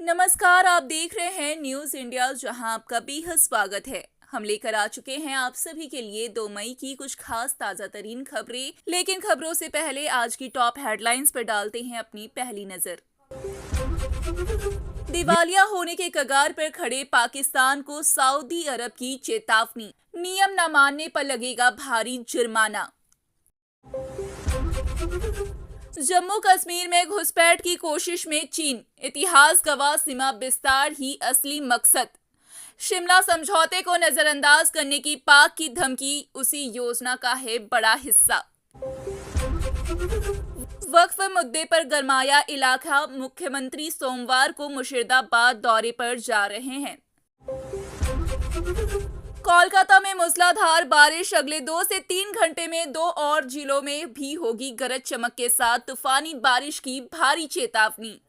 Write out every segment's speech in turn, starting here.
नमस्कार, आप देख रहे हैं न्यूज इंडिया जहां आपका बेहद स्वागत है। हम लेकर आ चुके हैं आप सभी के लिए 2 मई की कुछ खास ताजा तरीन खबरें। लेकिन खबरों से पहले आज की टॉप हेडलाइंस पर डालते हैं अपनी पहली नजर। दिवालिया होने के कगार पर खड़े पाकिस्तान को सऊदी अरब की चेतावनी, नियम न मानने पर लगेगा भारी जुर्माना। जम्मू कश्मीर में घुसपैठ की कोशिश में चीन, इतिहास गवाह सीमा विस्तार ही असली मकसद। शिमला समझौते को नजरअंदाज करने की पाक की धमकी उसी योजना का है बड़ा हिस्सा। वक्फ मुद्दे पर गरमाया इलाका, मुख्यमंत्री सोमवार को मुर्शिदाबाद दौरे पर जा रहे हैं। कोलकाता में मूसलाधार बारिश, अगले 2 से 3 घंटे में 2 और जिलों में भी होगी गरज चमक के साथ तूफानी बारिश की भारी चेतावनी।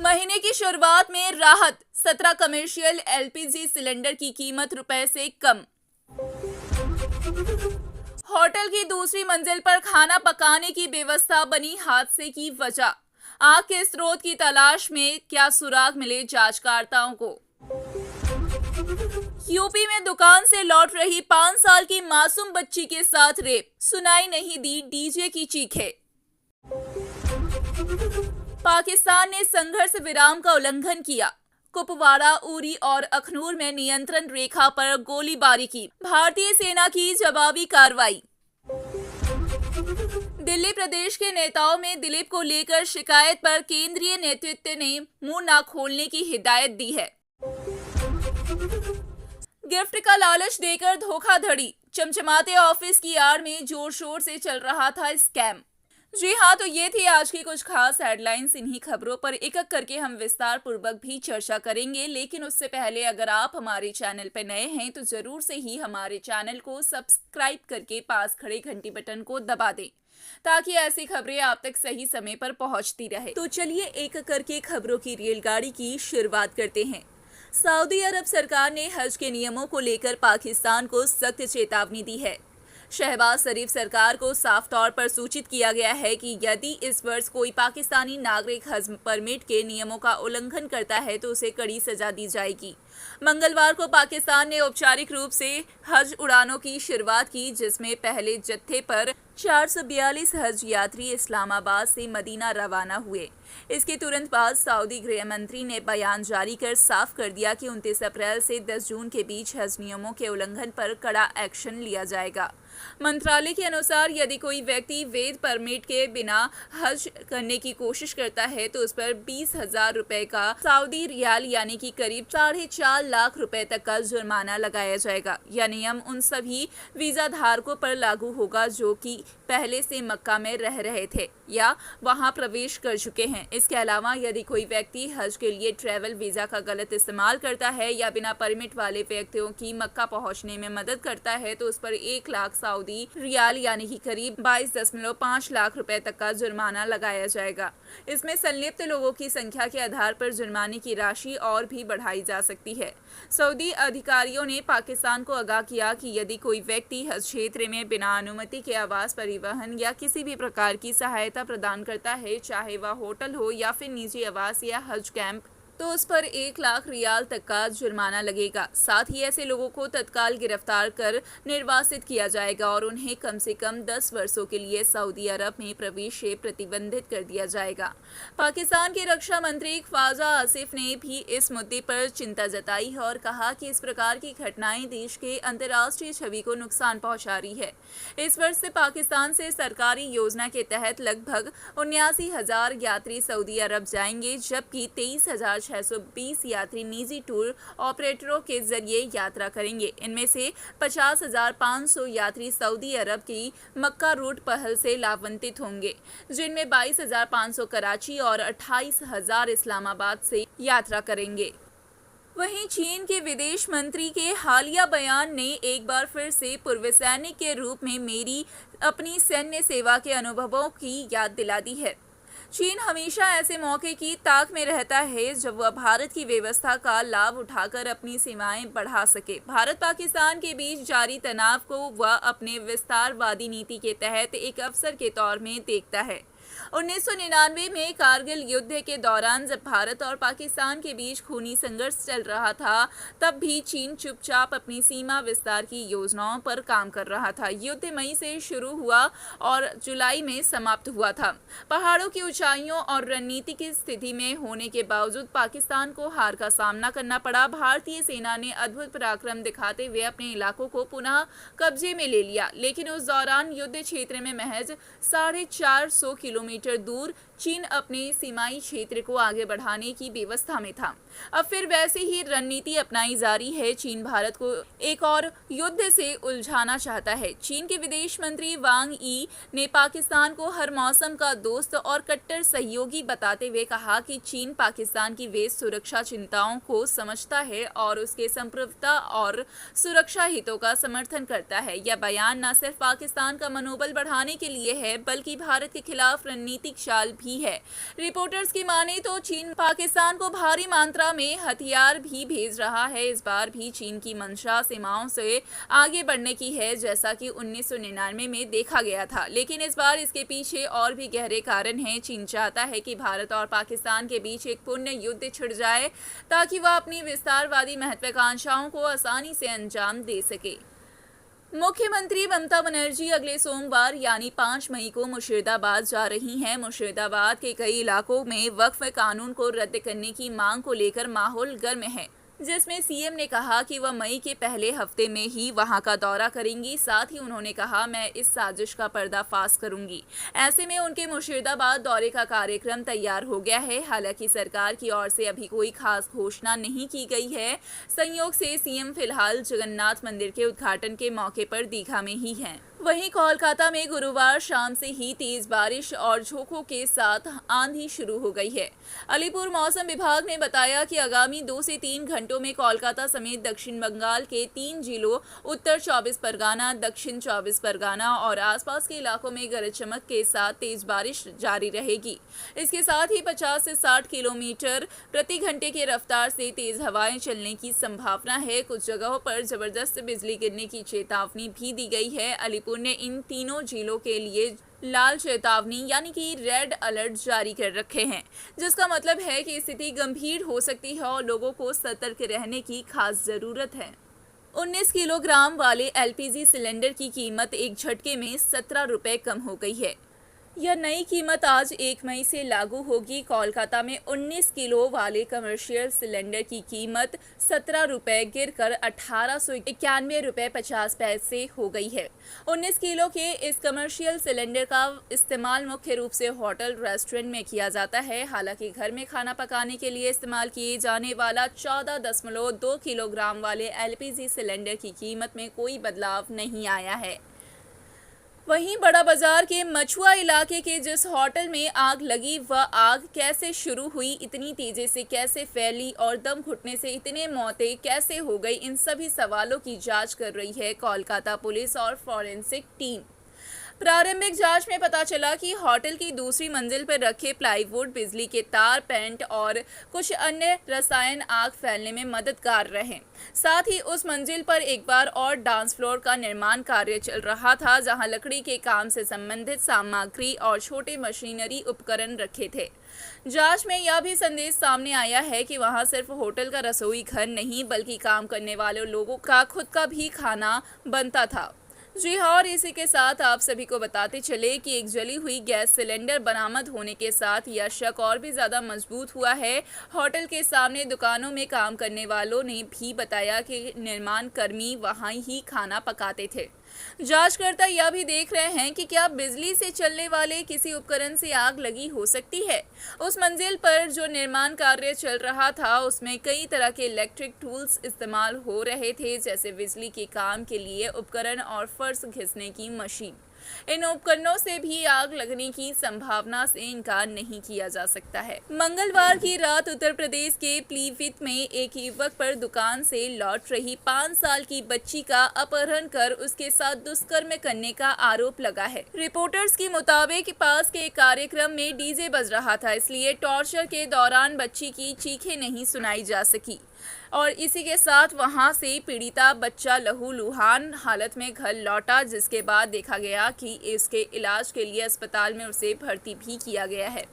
महीने की शुरुआत में राहत, 17 कमर्शियल एलपीजी सिलेंडर की कीमत रुपए से कम। होटल की दूसरी मंजिल पर खाना पकाने की व्यवस्था बनी हादसे की वजह। आग के स्रोत की तलाश में क्या सुराग मिले जांचकर्ताओं को। यूपी में दुकान से लौट रही 5 साल की मासूम बच्ची के साथ रेप, सुनाई नहीं दी डीजे की चीखें। पाकिस्तान ने संघर्ष विराम का उल्लंघन किया, कुपवाड़ा, उरी और अखनूर में नियंत्रण रेखा पर गोलीबारी की, भारतीय सेना की जवाबी कार्रवाई। दिल्ली प्रदेश के नेताओं में दिलीप को लेकर शिकायत पर केंद्रीय नेतृत्व ने मुंह न खोलने की हिदायत दी है। गिफ्ट का लालच देकर धोखाधड़ी, चमचमाते ऑफिस की आड़ में जोर शोर से चल रहा था स्कैम। जी हाँ, तो ये थी आज की कुछ खास हेडलाइंस। इन्हीं खबरों पर एक एक करके हम विस्तार पूर्वक भी चर्चा करेंगे, लेकिन उससे पहले अगर आप हमारे चैनल पर नए हैं तो जरूर से ही हमारे चैनल को सब्सक्राइब करके पास खड़े घंटी बटन को दबा दें ताकि ऐसी खबरें आप तक सही समय पर पहुंचती रहे। तो चलिए एक एक करके खबरों की रेलगाड़ी की शुरुआत करते हैं। सऊदी अरब सरकार ने हज के नियमों को लेकर पाकिस्तान को सख्त चेतावनी दी है। शहबाज शरीफ सरकार को साफ तौर पर सूचित किया गया है कि यदि इस वर्ष कोई पाकिस्तानी नागरिक हज परमिट के नियमों का उल्लंघन करता है तो उसे कड़ी सजा दी जाएगी। मंगलवार को पाकिस्तान ने औपचारिक रूप से हज उड़ानों की शुरुआत की, जिसमें पहले जत्थे पर 442 हज यात्री इस्लामाबाद से मदीना रवाना हुए। इसके तुरंत बाद सऊदी गृह मंत्री ने बयान जारी कर साफ कर दिया कि 29 अप्रैल से 10 जून के बीच हज नियमों के उल्लंघन पर कड़ा एक्शन लिया जाएगा। मंत्रालय के अनुसार यदि कोई व्यक्ति वैध परमिट के बिना हज करने की कोशिश करता है तो उस पर 20,000 रुपए का सऊदी रियाल यानी कि करीब 4.5 लाख रुपए तक का जुर्माना लगाया जाएगा। यह नियम उन सभी वीजा धारकों पर लागू होगा जो कि पहले से मक्का में रह रहे थे या वहां प्रवेश कर चुके हैं। इसके अलावा यदि कोई व्यक्ति हज के लिए ट्रैवल वीजा का गलत इस्तेमाल करता है या बिना परमिट वाले व्यक्तियों की मक्का पहुंचने में मदद करता है तो उस पर 1 लाख सऊदी रियाल यानी कि करीब 22.5 लाख रुपए तक का जुर्माना लगाया जाएगा। इसमें संलिप्त लोगों की संख्या के आधार पर जुर्माने की राशि और भी बढ़ाई जा सकती है। सऊदी अधिकारियों ने पाकिस्तान को आगाह किया कि यदि कोई व्यक्ति हज क्षेत्र में बिना अनुमति के आवास, परिवहन या किसी भी प्रकार की सहायता प्रदान करता है, चाहे वह होटल हो या फिर निजी आवास या हज कैंप, तो उस पर 1 लाख रियाल तक का जुर्माना लगेगा। साथ ही ऐसे लोगों को तत्काल गिरफ्तार कर निर्वासित किया जाएगा और उन्हें कम से कम 10 वर्षों के लिए सऊदी अरब में प्रवेश से प्रतिबंधित कर दिया जाएगा। पाकिस्तान के रक्षा मंत्री ख्वाजा आसिफ ने भी इस मुद्दे पर चिंता जताई है और कहा कि इस प्रकार की घटनाएं देश के अंतर्राष्ट्रीय छवि को नुकसान पहुंचा रही है। इस वर्ष से पाकिस्तान से सरकारी योजना के तहत लगभग 79,000 यात्री सऊदी अरब जाएंगे, जबकि 23,620 यात्री निजी टूर ऑपरेटरों के जरिए यात्रा करेंगे। इनमें से 50,500 यात्री सऊदी अरब की मक्का रूट पहल से लाभान्वित होंगे, जिनमें 22,500 कराची और 28,000 इस्लामाबाद से यात्रा करेंगे। वहीं चीन के विदेश मंत्री के हालिया बयान ने एक बार फिर से पूर्व सैनिक के रूप में मेरी अपनी सैन्य सेवा के अनुभवों की याद दिला दी है। चीन हमेशा ऐसे मौके की ताक में रहता है जब वह भारत की व्यवस्था का लाभ उठाकर अपनी सीमाएं बढ़ा सके। भारत पाकिस्तान के बीच जारी तनाव को वह अपने विस्तारवादी नीति के तहत एक अवसर के तौर में देखता है। 1999 में कारगिल युद्ध के दौरान जब भारत और पाकिस्तान के बीच खूनी संघर्ष चल रहा था, तब भी चीन चुपचाप अपनी सीमा विस्तार की योजनाओं पर काम कर रहा था। युद्ध मई से शुरू हुआ और जुलाई में समाप्त हुआ था। पहाड़ों की ऊंचाइयों और रणनीतिक स्थिति में होने के बावजूद पाकिस्तान को हार का सामना करना पड़ा। भारतीय सेना ने अद्भुत पराक्रम दिखाते हुए अपने इलाकों को पुनः कब्जे में ले लिया, लेकिन उस दौरान युद्ध क्षेत्र में महज 450 किलोमीटर दूर चीन अपने सीमाई क्षेत्र को आगे बढ़ाने की व्यवस्था में था। अब फिर वैसे ही रणनीति अपनाई जा रही है। चीन भारत को एक और युद्ध से उलझाना चाहता है। चीन के विदेश मंत्री वांग यी ने पाकिस्तान को हर मौसम का दोस्त और कट्टर सहयोगी बताते हुए कहा कि चीन पाकिस्तान की वे सुरक्षा चिंताओं को समझता है और उसके संप्रभुता और सुरक्षा हितों का समर्थन करता है। यह बयान न सिर्फ पाकिस्तान का मनोबल बढ़ाने के लिए है, बल्कि भारत के खिलाफ रणनीतिक चाल भी है। रिपोर्टर्स की माने तो चीन पाकिस्तान को भारी मात्रा में हथियार भी भेज रहा है। इस बार भी चीन की मंशा सीमाओं से आगे बढ़ने की है, जैसा कि 1999 में देखा गया था, लेकिन इस बार इसके पीछे और भी गहरे कारण हैं। चीन चाहता है कि भारत और पाकिस्तान के बीच एक पुण्य युद्ध छिड़ जाए ताकि वह अपनी विस्तारवादी महत्वाकांक्षाओं को आसानी से अंजाम दे सके। मुख्यमंत्री ममता बनर्जी अगले सोमवार यानी 5 मई को मुर्शिदाबाद जा रही हैं। मुर्शिदाबाद के कई इलाकों में वक्फ कानून को रद्द करने की मांग को लेकर माहौल गर्म है, जिसमें सीएम ने कहा कि वह मई के पहले हफ्ते में ही वहां का दौरा करेंगी। साथ ही उन्होंने कहा, मैं इस साजिश का पर्दाफाश करूंगी। ऐसे में उनके मुर्शिदाबाद दौरे का कार्यक्रम तैयार हो गया है। हालांकि सरकार की ओर से अभी कोई खास घोषणा नहीं की गई है। संयोग से सीएम फिलहाल जगन्नाथ मंदिर के उद्घाटन के मौके पर दीघा में ही हैं। वहीं कोलकाता में गुरुवार शाम से ही तेज बारिश और झोंकों के साथ आंधी शुरू हो गई है। अलीपुर मौसम विभाग ने बताया कि आगामी 2 से 3 घंटों में कोलकाता समेत दक्षिण बंगाल के 3 जिलों उत्तर 24 परगना, दक्षिण 24 परगना और आसपास के इलाकों में गरज चमक के साथ तेज बारिश जारी रहेगी। इसके साथ ही 50 से 60 किलोमीटर प्रति घंटे की रफ्तार से तेज हवाएं चलने की संभावना है। कुछ जगहों पर जबरदस्त बिजली गिरने की चेतावनी भी दी गई है। अलीपुर ने इन तीनों जिलों के लिए लाल चेतावनी यानी कि रेड अलर्ट जारी कर रखे हैं, जिसका मतलब है कि स्थिति गंभीर हो सकती है और लोगों को सतर्क रहने की खास जरूरत है। 19 किलोग्राम वाले एलपीजी सिलेंडर की कीमत एक झटके में 17 रुपए कम हो गई है। यह नई कीमत आज 1 मई से लागू होगी। कोलकाता में 19 किलो वाले कमर्शियल सिलेंडर की कीमत 17 रुपए गिरकर 1891 रुपए 50 पैसे हो गई है। 19 किलो के इस कमर्शियल सिलेंडर का इस्तेमाल मुख्य रूप से होटल रेस्टोरेंट में किया जाता है। हालांकि घर में खाना पकाने के लिए इस्तेमाल किए जाने वाला 14.2 किलोग्राम वाले एलपीजी सिलेंडर की कीमत में कोई बदलाव नहीं आया है। वहीं बड़ा बाजार के मछुआ इलाके के जिस होटल में आग लगी, वह आग कैसे शुरू हुई, इतनी तेजी से कैसे फैली और दम घुटने से इतने मौतें कैसे हो गई, इन सभी सवालों की जांच कर रही है कोलकाता पुलिस और फॉरेंसिक टीम। प्रारंभिक जांच में पता चला कि होटल की दूसरी मंजिल पर रखे प्लाईवुड, बिजली के तार, पेंट और कुछ अन्य रसायन आग फैलने में मददगार रहे। साथ ही उस मंजिल पर एक बार और डांस फ्लोर का निर्माण कार्य चल रहा था, जहां लकड़ी के काम से संबंधित सामग्री और छोटे मशीनरी उपकरण रखे थे। जांच में यह भी संदेश सामने आया है कि वहां सिर्फ होटल का रसोई घर नहीं, बल्कि काम करने वाले लोगों का खुद का भी खाना बनता था। जी हाँ, और इसी के साथ आप सभी को बताते चले कि एक जली हुई गैस सिलेंडर बरामद होने के साथ यह शक और भी ज़्यादा मजबूत हुआ है। होटल के सामने दुकानों में काम करने वालों ने भी बताया कि निर्माण कर्मी वहाँ ही खाना पकाते थे। जांचकर्ता यह भी देख रहे हैं कि क्या बिजली से चलने वाले किसी उपकरण से आग लगी हो सकती है। उस मंजिल पर जो निर्माण कार्य चल रहा था, उसमें कई तरह के इलेक्ट्रिक टूल्स इस्तेमाल हो रहे थे, जैसे बिजली के काम के लिए उपकरण और फर्श घिसने की मशीन। इन उपकरणों से भी आग लगने की संभावना से इनकार नहीं किया जा सकता है। मंगलवार की रात उत्तर प्रदेश के पीलीभीत में एक युवक पर दुकान से लौट रही 5 साल की बच्ची का अपहरण कर उसके साथ दुष्कर्म करने का आरोप लगा है। रिपोर्टर्स के मुताबिक पास के कार्यक्रम में डीजे बज रहा था, इसलिए टॉर्चर के दौरान बच्ची की चीखें नहीं सुनाई जा सकी। और इसी के साथ वहां से पीड़िता बच्चा लहूलुहान हालत में घर लौटा, जिसके बाद देखा गया कि इसके इलाज के लिए अस्पताल में उसे भर्ती भी किया गया है।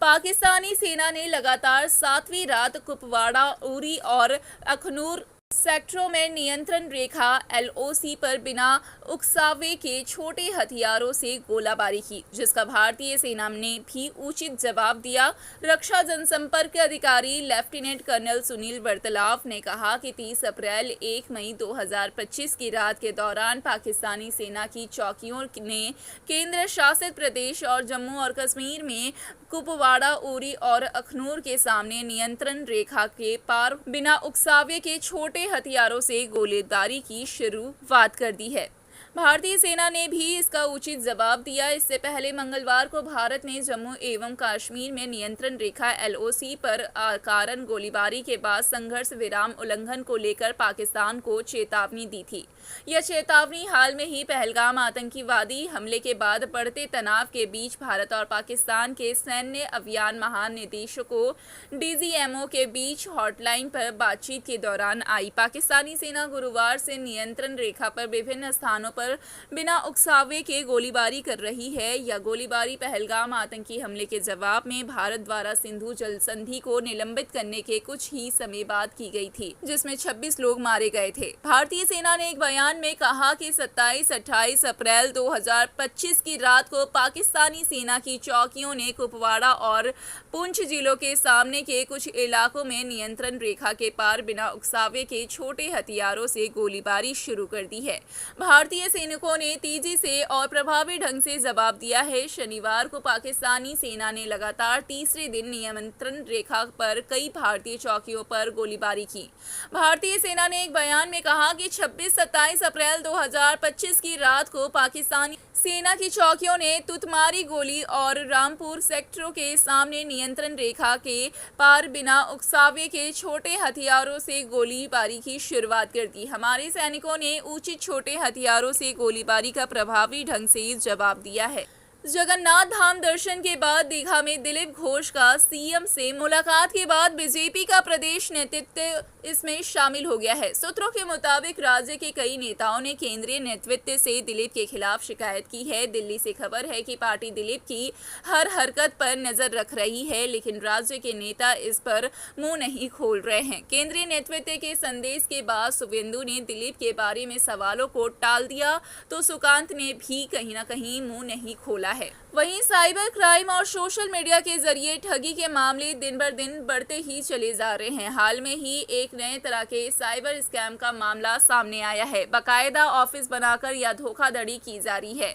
पाकिस्तानी सेना ने लगातार 7वीं रात कुपवाड़ा, उरी और अखनूर सेक्टरों में नियंत्रण रेखा LOC पर बिना उकसावे के छोटे हथियारों से गोलाबारी की, जिसका भारतीय सेना ने भी उचित जवाब दिया। रक्षा जनसंपर्क अधिकारी लेफ्टिनेंट कर्नल सुनील बर्तलाव ने कहा कि 30 अप्रैल 1 मई 2025 की रात के दौरान पाकिस्तानी सेना की चौकियों ने केंद्र शासित प्रदेश और जम्मू और कश्मीर में कुपवाड़ा, उरी और अखनूर के सामने नियंत्रण रेखा के पार बिना उकसावे के छोटे हथियारों से गोलीबारी की शुरुआत कर दी है। भारतीय सेना ने भी इसका उचित जवाब दिया। इससे पहले मंगलवार को भारत ने जम्मू एवं कश्मीर में नियंत्रण रेखा LOC पर कारण गोलीबारी के बाद संघर्ष विराम उल्लंघन को लेकर पाकिस्तान को चेतावनी दी थी। यह चेतावनी हाल में ही पहलगाम आतंकवादी हमले के बाद बढ़ते तनाव के बीच भारत और पाकिस्तान के सैन्य अभियान महानिदेशकों DGMO के बीच हॉटलाइन पर बातचीत के दौरान आई। पाकिस्तानी सेना गुरुवार से नियंत्रण रेखा पर विभिन्न स्थानों पर बिना उकसावे के गोलीबारी कर रही है। यह गोलीबारी पहलगाम आतंकी हमले के जवाब में भारत द्वारा सिंधु जल संधि को निलंबित करने के कुछ ही समय बाद की गई थी, जिसमें 26 लोग मारे गए थे। भारतीय सेना ने एक बयान में कहा कि 27-28 अप्रैल 2025 की रात को पाकिस्तानी सेना की चौकियों ने कुपवाड़ा और पुंछ जिलों के सामने के कुछ इलाकों में नियंत्रण रेखा के पार बिना उकसावे के छोटे हथियारों से गोलीबारी शुरू कर दी है। भारतीय सैनिकों ने तेजी से और प्रभावी ढंग से जवाब दिया है। शनिवार को पाकिस्तानी सेना ने लगातार तीसरे दिन नियंत्रण रेखा पर कई भारतीय चौकियों पर गोलीबारी की। भारतीय सेना ने एक बयान में कहा कि 26-27 अप्रैल 2025 की रात को पाकिस्तानी सेना की चौकियों ने तुतमारी गोली और रामपुर सेक्टरों के सामने नियंत्रण रेखा के पार बिना उकसावे के छोटे हथियारों से गोलीबारी की शुरुआत कर दी। हमारे सैनिकों ने उचित छोटे हथियारों से गोलीबारी का प्रभावी ढंग से जवाब दिया है। जगन्नाथ धाम दर्शन के बाद दीघा में दिलीप घोष का CM से मुलाकात के बाद बीजेपी का प्रदेश नेतृत्व इसमें शामिल हो गया है। सूत्रों के मुताबिक राज्य के कई नेताओं ने केंद्रीय नेतृत्व से दिलीप के खिलाफ शिकायत की है। दिल्ली से खबर है कि पार्टी दिलीप की हर हरकत पर नजर रख रही है, लेकिन राज्य के नेता इस पर मुंह नहीं खोल रहे हैं। केंद्रीय नेतृत्व के संदेश के बाद शुभेंदु ने दिलीप के बारे में सवालों को टाल दिया, तो सुकांत ने भी कहीं न कहीं मुंह नहीं खोला है। वहीं साइबर क्राइम और सोशल मीडिया के जरिए ठगी के मामले दिन बर दिन बढ़ते ही चले जा रहे हैं। हाल में ही एक नए तरह के साइबर स्कैम का मामला सामने आया है। बाकायदा ऑफिस बनाकर या धोखाधड़ी की जा रही है।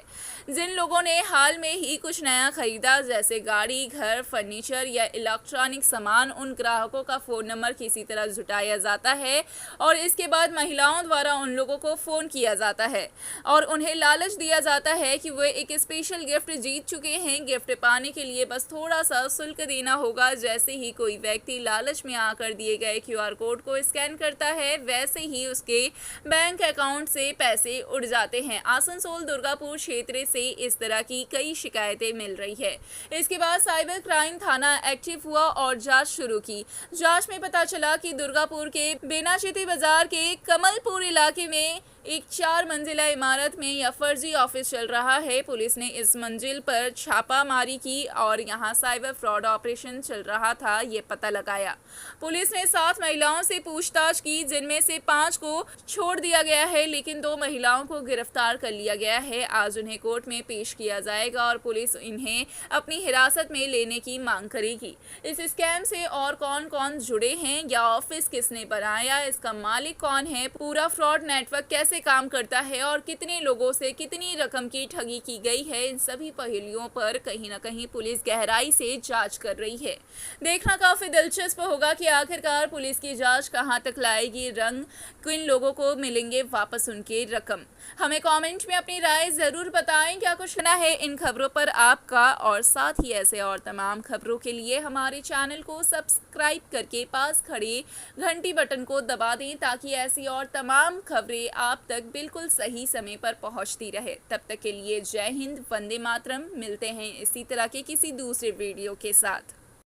जिन लोगों ने हाल में ही कुछ नया खरीदा, जैसे गाड़ी, घर, फर्नीचर या इलेक्ट्रॉनिक सामान, उन ग्राहकों का फोन नंबर किसी तरह जुटाया जाता है और इसके बाद महिलाओं द्वारा उन लोगों को फोन किया जाता है और उन्हें लालच दिया जाता है कि वे एक स्पेशल गिफ्ट जीत चुके हैं। गिफ्ट पाने के लिए बस थोड़ा सा शुल्क देना होगा। जैसे ही कोई व्यक्ति लालच में आकर दिए गए QR कोड को स्कैन करता है, वैसे ही उसके बैंक अकाउंट से पैसे उड़ जाते हैं। आसनसोल दुर्गापुर क्षेत्र से इस तरह की कई शिकायतें मिल रही है। इसके बाद साइबर क्राइम थाना एक्टिव हुआ और जांच शुरू की। जांच में पता चला कि दुर्गापुर के बेनाचिती बाजार के कमलपुर इलाके में एक 4 मंजिला इमारत में यह फर्जी ऑफिस चल रहा है। पुलिस ने इस मंजिल पर छापामारी की और यहां साइबर फ्रॉड ऑपरेशन चल रहा था, ये पता लगाया। पुलिस ने 7 महिलाओं से पूछताछ की, जिनमें से 5 को छोड़ दिया गया है, लेकिन 2 महिलाओं को गिरफ्तार कर लिया गया है। आज उन्हें कोर्ट में पेश किया जाएगा और पुलिस इन्हें अपनी हिरासत में लेने की मांग करेगी। इस स्कैम से और कौन कौन जुड़े हैं, या ऑफिस किसने बनाया, इसका मालिक कौन है, पूरा फ्रॉड नेटवर्क कैसे काम करता है और कितने लोगों से कितनी रकम की ठगी की गई है, इन सभी पहलुओं पर कहीं न कहीं पुलिस गहराई से जांच कर रही है। देखना काफी दिलचस्प होगा कि आखिरकार पुलिस की जांच कहां तक लाएगी रंग, किन लोगों को मिलेंगे वापस उनके रकम। हमें कमेंट में अपनी राय जरूर बताएं। क्या कुछ कहना है इन खबरों पर आपका, और साथ ही ऐसे और तमाम खबरों के लिए हमारे चैनल को सब्सक्राइब करके पास खड़े घंटी बटन को दबा दें, ताकि ऐसी और तमाम खबरें आप तक बिल्कुल सही समय पर पहुंचती रहे। तब तक के लिए जय हिंद, वंदे मातरम। मिलते हैं इसी तरह के किसी दूसरे वीडियो के साथ।